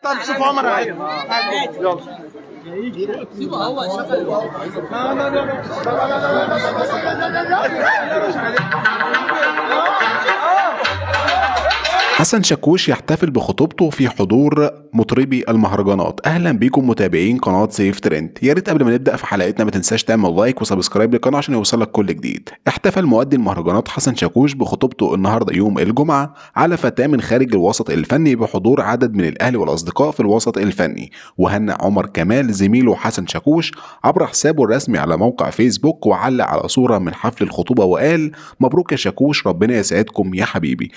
طب شوف عمر عادي. يلا سيبه هو شغل. حسن شاكوش يحتفل بخطوبته في حضور مطربي المهرجانات. اهلا بيكم متابعين قناه سيف ترند. يا ريت قبل ما نبدا في حلقتنا ما تنساش تعمل لايك وسبسكرايب للقناه عشان يوصلك كل جديد. احتفل مؤدي المهرجانات حسن شاكوش بخطوبته النهارده يوم الجمعه على فتاه من خارج الوسط الفني بحضور عدد من الاهل والاصدقاء في الوسط الفني. وهنأ عمر كمال زميله حسن شاكوش عبر حسابه الرسمي على موقع فيسبوك، وعلق على صوره من حفل الخطوبه وقال: مبروك يا شاكوش، ربنا يسعدكم يا حبيبي.